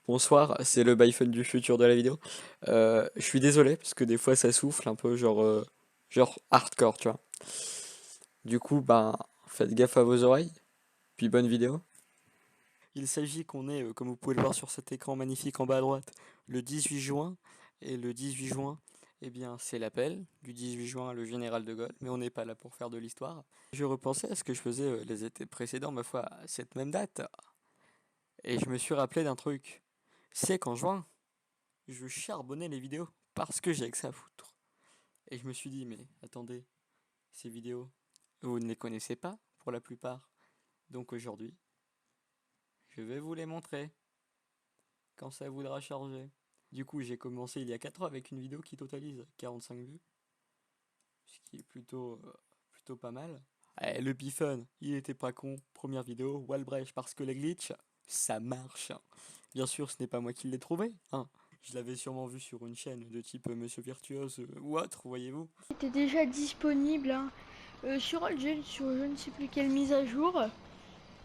Bonsoir, c'est le Byphone du futur de la vidéo. Je suis désolé parce que des fois ça souffle un peu genre hardcore, tu vois. Du coup, ben faites gaffe à vos oreilles, puis bonne vidéo. Il s'agit qu'on est, comme vous pouvez le voir sur cet écran magnifique en bas à droite, le 18 juin. Et le 18 juin, eh bien c'est l'appel du 18 juin à le général de Gaulle, mais on n'est pas là pour faire de l'histoire. Je repensais à ce que je faisais les étés précédents, ma foi, à cette même date, et je me suis rappelé d'un truc. C'est qu'en juin, je charbonnais les vidéos parce que j'ai que ça à foutre. Et je me suis dit, mais attendez, ces vidéos, vous ne les connaissez pas pour la plupart. Donc aujourd'hui, je vais vous les montrer quand ça voudra charger. Du coup, j'ai commencé il y a 4 ans avec une vidéo qui totalise 45 vues, ce qui est plutôt pas mal. Eh, le Bifun, il était pas con. Première vidéo, Walbrecht, parce que les glitches, ça marche. Bien sûr, ce n'est pas moi qui l'ai trouvé, hein. Je l'avais sûrement vu sur une chaîne de type Monsieur Virtuose ou autre, voyez-vous. Était déjà disponible hein, sur Allgen, sur je ne sais plus quelle mise à jour.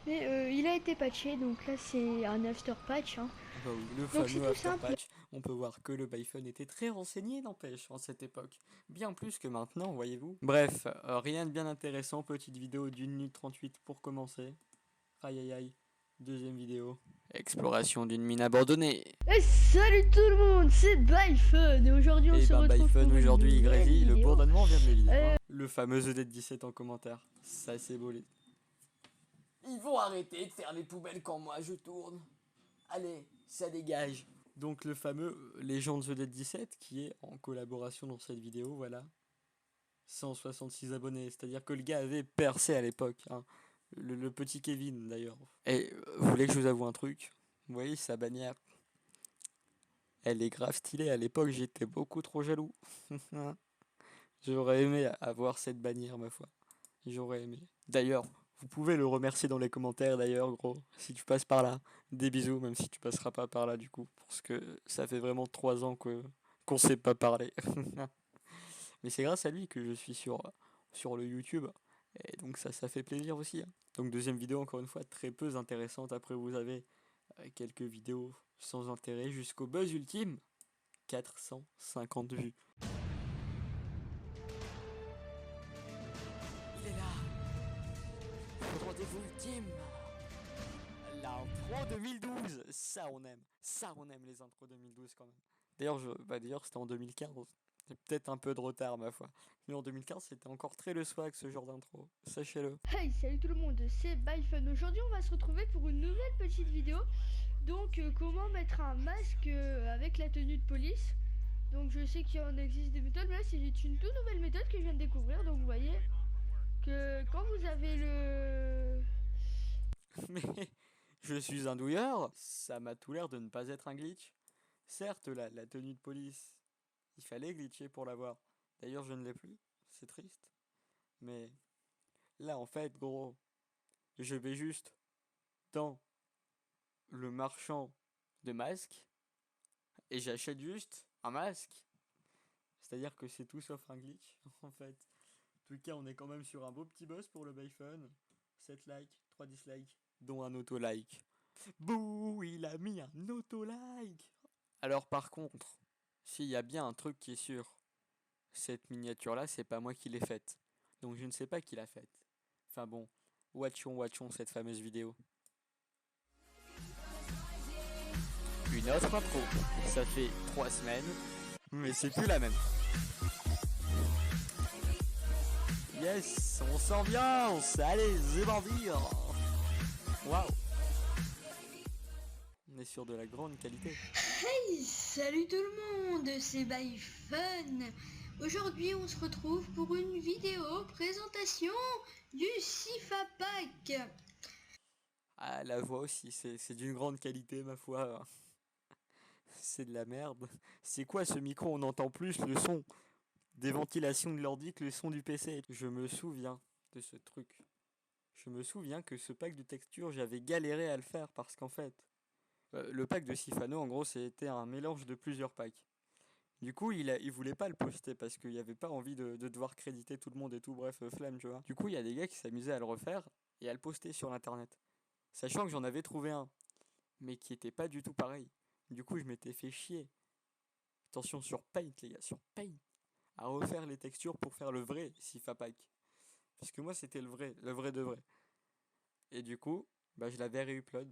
Mais il a été patché, donc là c'est un after patch. Hein. Ah bah oui, le Donc c'est fameux tout simple. Afterpatch, on peut voir que le Byphone était très renseigné, n'empêche, en cette époque. Bien plus que maintenant, voyez-vous. Bref, rien de bien intéressant, petite vidéo d'une minute 38 pour commencer. Aïe aïe aïe, deuxième vidéo. Exploration d'une mine abandonnée. Et salut tout le monde, c'est Byfun et aujourd'hui on Et se ben retrouve Byphone pour une aujourd'hui il nouvelle grésille, le vidéo. bourdonnement vient de l'évident. Euh, Le fameux ED17 en commentaire, ça c'est beau les... Ils vont arrêter de faire les poubelles quand moi je tourne. Allez, ça dégage. Donc le fameux Légende The Dead 17 qui est en collaboration dans cette vidéo, voilà. 166 abonnés, c'est-à-dire que le gars avait percé à l'époque, hein. Le petit Kevin d'ailleurs. Et vous voulez que je vous avoue un truc? Vous voyez sa bannière? Elle est grave stylée, à l'époque j'étais beaucoup trop jaloux. J'aurais aimé avoir cette bannière ma foi. J'aurais aimé. D'ailleurs, vous pouvez le remercier dans les commentaires d'ailleurs, gros, si tu passes par là. Des bisous, même si tu passeras pas par là du coup, parce que ça fait vraiment 3 ans que qu'on sait pas parler. Mais c'est grâce à lui que je suis sur le YouTube, et donc ça fait plaisir aussi, hein. Donc deuxième vidéo encore une fois très peu intéressante. Après vous avez quelques vidéos sans intérêt jusqu'au buzz ultime, 450 vues. Il est là, le rendez-vous ultime. L'intro 2012, ça on aime les intros 2012 quand même. D'ailleurs, d'ailleurs c'était en 2015, c'est peut-être un peu de retard ma foi. Mais en 2015 c'était encore très le swag ce genre d'intro, sachez-le. hey, salut tout le monde, c'est Byfun. Aujourd'hui on va se retrouver pour une nouvelle petite vidéo. Donc comment mettre un masque avec la tenue de police. Donc je sais qu'il y en existe des méthodes, mais là c'est une toute nouvelle méthode que je viens de découvrir. Donc vous voyez que quand vous avez le... Mais je suis un douilleur, ça m'a tout l'air de ne pas être un glitch. Certes, la tenue de police, il fallait glitcher pour l'avoir. D'ailleurs, je ne l'ai plus, c'est triste. Mais là, en fait, gros, je vais juste dans le marchand de masques et j'achète juste un masque. C'est-à-dire que c'est tout sauf un glitch, en fait. En tout cas, on est quand même sur un beau petit buzz pour le Byphone. 7 likes, 3 dislikes, dont un auto-like. Bouh, il a mis un auto-like. Alors par contre, s'il y a bien un truc qui est sûr, cette miniature-là, c'est pas moi qui l'ai faite. Donc je ne sais pas qui l'a faite. Enfin bon, watchons cette fameuse vidéo. Une autre intro. Ça fait 3 semaines, mais c'est plus la même. Yes, on s'ambiance. Allez, c'est bandit. Waouh. On est sur de la grande qualité. Hey, salut tout le monde, c'est Byfun. Aujourd'hui, on se retrouve pour une vidéo présentation du Sifa Pack. Ah, la voix aussi, c'est d'une grande qualité, ma foi. C'est de la merde. C'est quoi ce micro? On entend plus le son des ventilations de l'ordi que le son du PC. Je me souviens de ce truc. Je me souviens que ce pack de texture, j'avais galéré à le faire parce qu'en fait, le pack de Sifano, en gros, c'était un mélange de plusieurs packs. Du coup, il voulait pas le poster parce qu'il avait pas envie de devoir créditer tout le monde et tout, bref, flemme, tu vois. Du coup, il y a des gars qui s'amusaient à le refaire et à le poster sur l'internet. Sachant que j'en avais trouvé un, mais qui était pas du tout pareil. Du coup, je m'étais fait chier. Attention sur Paint, les gars, sur Paint. À refaire les textures pour faire le vrai Sifa Pack. Parce que moi, c'était le vrai de vrai. Et du coup, bah, je l'avais réupload.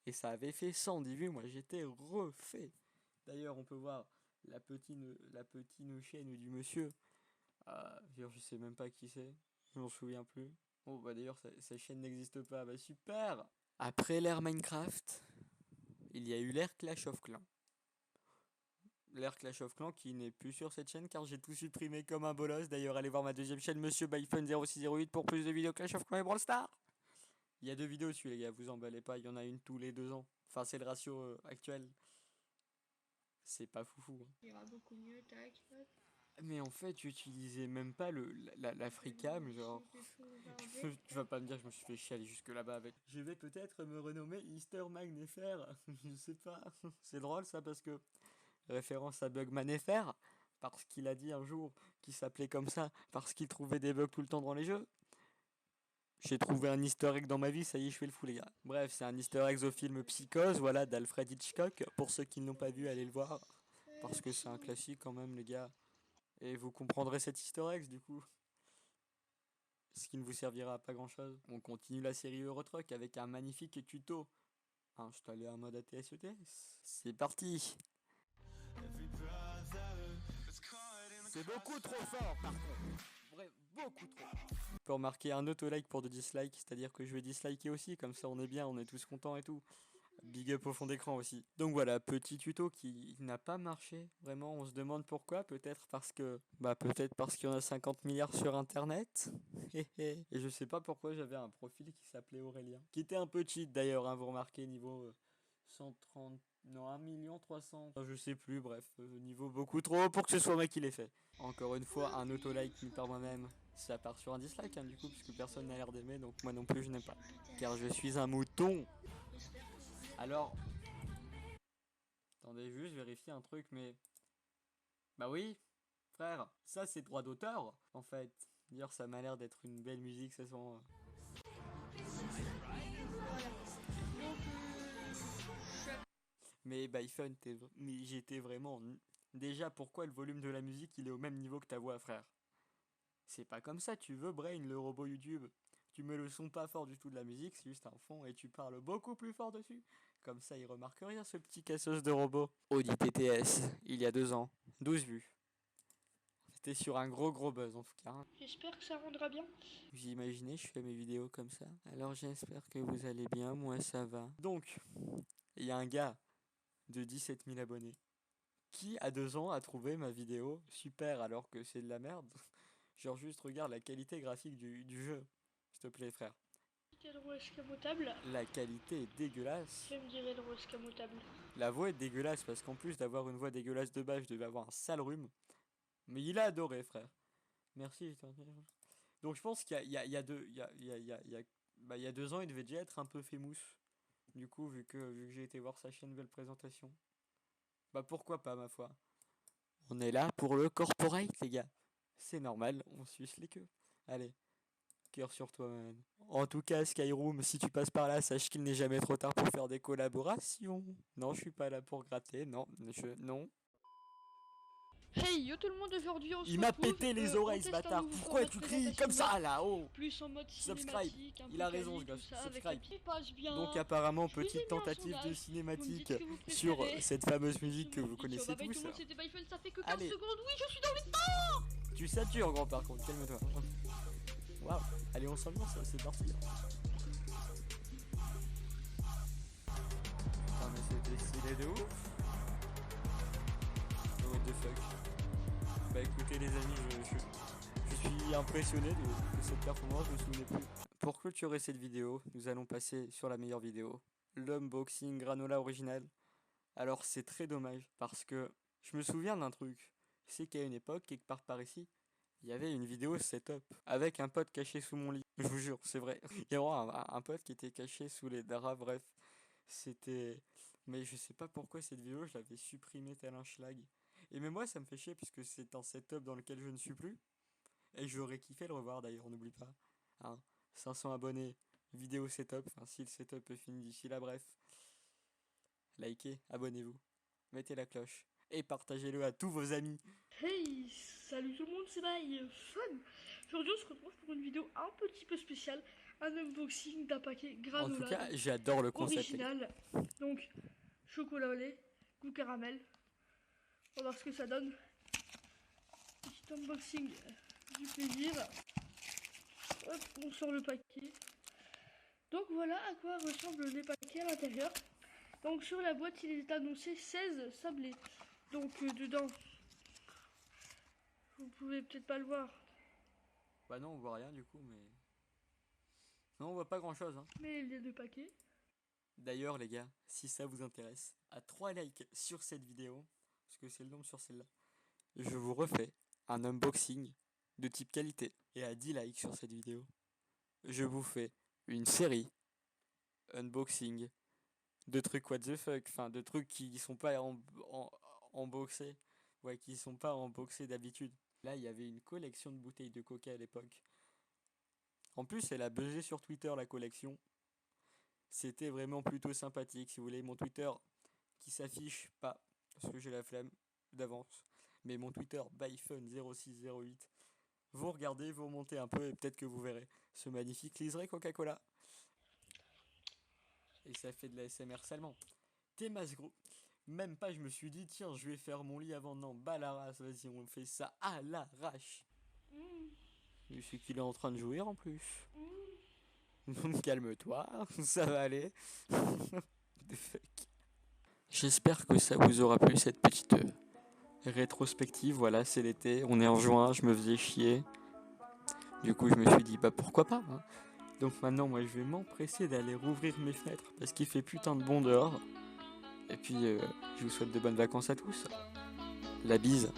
Et ça avait fait 110 vues, moi j'étais refait. D'ailleurs, on peut voir la petite chaîne du monsieur. D'ailleurs, je sais même pas qui c'est. Je m'en souviens plus. Oh, bah d'ailleurs, sa chaîne n'existe pas. Bah super! Après l'ère Minecraft, il y a eu l'ère Clash of Clans. L'ère Clash of Clans qui n'est plus sur cette chaîne car j'ai tout supprimé comme un bolos. D'ailleurs, allez voir ma deuxième chaîne, Monsieur Byphone0608 pour plus de vidéos Clash of Clans et Brawl Stars. Il y a 2 vidéos dessus, les gars, vous emballez pas, il y en a une tous les 2 ans. Enfin, c'est le ratio actuel. C'est pas foufou, hein. Il ira beaucoup mieux, tac. Hop. Mais en fait, j'utilisais même pas la FreeCam, genre. Tu vas pas me dire que je me suis fait chialer jusque là-bas avec. Je vais peut-être me renommer Easter Magnefer. Je sais pas. C'est drôle ça parce que. Référence à Bugmanefer. Parce qu'il a dit un jour qu'il s'appelait comme ça. Parce qu'il trouvait des bugs tout le temps dans les jeux. J'ai trouvé un easter egg dans ma vie, ça y est, je fais le fou, les gars. Bref, c'est un easter egg au film Psychose, voilà, d'Alfred Hitchcock. Pour ceux qui ne l'ont pas vu, allez le voir. Parce que c'est un classique quand même, les gars. Et vous comprendrez cet easter egg, du coup. Ce qui ne vous servira à pas grand chose. On continue la série Eurotruck avec un magnifique tuto installé en mode ATS-ETS. C'est parti! C'est beaucoup trop fort par contre. Bref, beaucoup trop. On peut remarquer un auto-like pour de dislike, c'est-à-dire que je vais disliker aussi, comme ça on est bien, on est tous contents et tout. Big up au fond d'écran aussi. Donc voilà, petit tuto qui n'a pas marché. Vraiment, on se demande pourquoi. Peut-être parce que... Bah peut-être parce qu'il y en a 50 milliards sur internet. Et je sais pas pourquoi j'avais un profil qui s'appelait Aurélien. Qui était un peu cheat d'ailleurs, hein, vous remarquez, niveau 130... Non, 1 300 000. Je sais plus, bref, niveau beaucoup trop pour que ce soit moi qui l'ai fait. Encore une fois, un auto-like mis par moi-même. Ça part sur un dislike, hein, du coup, puisque personne n'a l'air d'aimer, donc moi non plus je n'aime pas. Car je suis un mouton. Alors, attendez juste, vérifier un truc, mais... Bah oui, frère, ça c'est droit d'auteur, en fait. D'ailleurs, ça m'a l'air d'être une belle musique, ça sent... Mais Byphone, mais j'étais vraiment... Déjà, pourquoi le volume de la musique, il est au même niveau que ta voix, frère? C'est pas comme ça, tu veux Brain, le robot YouTube. Tu mets le son pas fort du tout de la musique, c'est juste un fond, et tu parles beaucoup plus fort dessus. Comme ça, il remarque rien, ce petit cassos de robot. Audi TTS, il y a 2 ans. 12 vues. C'était sur un gros buzz en tout cas, hein. J'espère que ça rendra bien. Vous imaginez, je fais mes vidéos comme ça. Alors j'espère que vous allez bien, moi ça va. Donc, il y a un gars de 17 000 abonnés qui, à 2 ans, a trouvé ma vidéo super alors que c'est de la merde. Genre juste regarde la qualité graphique du jeu. S'il te plaît frère. Le roi escamotable. La qualité est dégueulasse. Je me dirais le roi escamotable. La voix est dégueulasse parce qu'en plus d'avoir une voix dégueulaise de base, je devais avoir un sale rhume. Mais il a adoré frère. Merci. Donc je pense qu'il y a 2 ans, il devait déjà être un peu famous. Du coup, vu que j'ai été voir sa chaîne Belle Présentation. Bah pourquoi pas ma foi. On est là pour le corporate les gars. C'est normal, on suce les queues. Allez, cœur sur toi man. En tout cas Skyroom, si tu passes par là, sache qu'il n'est jamais trop tard pour faire des collaborations. Non, je suis pas là pour gratter, non, non. Hey yo tout le monde, aujourd'hui on se Il m'a retrouve, pété les on oreilles ce teste un bâtard. nouveau Pourquoi format tu de cries comme présentation ça là-haut? plus en mode Subscribe. cinématique, un Il peu a raison, quali, ce tout gosse. ça, avec Subscribe. un petit passe bien. Donc apparemment, Je vous ai petite mis un tentative de sondage. Vous me cinématique dites ce que vous sur préférez. cette fameuse musique Sous que mon vous feed sur connaissez Bye Bye tous. tout le monde, c'était Byphone, ça fait que 15 Allez. secondes. Oui, je suis dans le temps. Tu satures grand par contre, calme-toi. Waouh, allez on s'ambiance, c'est parti. Ah mais c'était stylé de ouf. What the fuck. Bah écoutez les amis, je suis impressionné de cette performance, je me souvenais plus. Pour clôturer cette vidéo, nous allons passer sur la meilleure vidéo. L'unboxing granola original. Alors c'est très dommage, parce que je me souviens d'un truc. C'est qu'à une époque, quelque part par ici, il y avait une vidéo setup avec un pote caché sous mon lit. Je vous jure, c'est vrai. Il y a vraiment un pote qui était caché sous les draps, bref. C'était... Mais je sais pas pourquoi cette vidéo, je l'avais supprimée tel un schlag. Et même moi, ça me fait chier puisque c'est un setup dans lequel je ne suis plus. Et j'aurais kiffé le revoir d'ailleurs, on n'oublie pas. Hein, 500 abonnés, vidéo setup, enfin si le setup est fini d'ici là, bref. likez, abonnez-vous, mettez la cloche et partagez-le à tous vos amis. Hey, salut tout le monde, c'est ByFun. Aujourd'hui on se retrouve pour une vidéo un petit peu spéciale, un unboxing d'un paquet En tout Granola cas, j'adore le concept. original. Donc, chocolat au lait, goût caramel. On va voir ce que ça donne. Petit unboxing du plaisir. Hop, on sort le paquet. Donc voilà à quoi ressemblent les paquets à l'intérieur. Donc sur la boîte il est annoncé 16 sablés. Donc dedans, vous pouvez peut-être pas le voir, Bah non, on voit rien du coup, mais... Non, on voit pas grand-chose, hein. mais il y a 2 paquets. D'ailleurs les gars, si ça vous intéresse, à 3 likes sur cette vidéo, parce que c'est le nombre sur celle-là, je vous refais un unboxing de type qualité. Et à 10 likes sur cette vidéo, je vous fais une série unboxing de trucs what the fuck, enfin de trucs qui sont pas unboxés, ouais, qui sont pas unboxés d'habitude. Là, il y avait une collection de bouteilles de coca à l'époque. En plus, elle a buzzé sur Twitter la collection. C'était vraiment plutôt sympathique. Si vous voulez, mon Twitter qui s'affiche pas, parce que j'ai la flemme d'avance, mais mon Twitter byfun0608. Vous regardez, vous remontez un peu et peut-être que vous verrez ce magnifique liseré Coca-Cola. Et ça fait de la SMR seulement. T'es masse gros. Même pas, je me suis dit, tiens, je vais faire mon lit avant. Non, bah la race, vas-y, on fait ça à l'arrache. Je sais qu'il est en train de jouir en plus. Calme-toi, ça va aller. The fuck. J'espère que ça vous aura plu cette petite rétrospective. Voilà, c'est l'été, on est en juin, je me faisais chier. Du coup, je me suis dit, bah pourquoi pas, hein. Donc maintenant, moi, je vais m'empresser d'aller rouvrir mes fenêtres parce qu'il fait putain de bon dehors. Et puis, je vous souhaite de bonnes vacances à tous. La bise.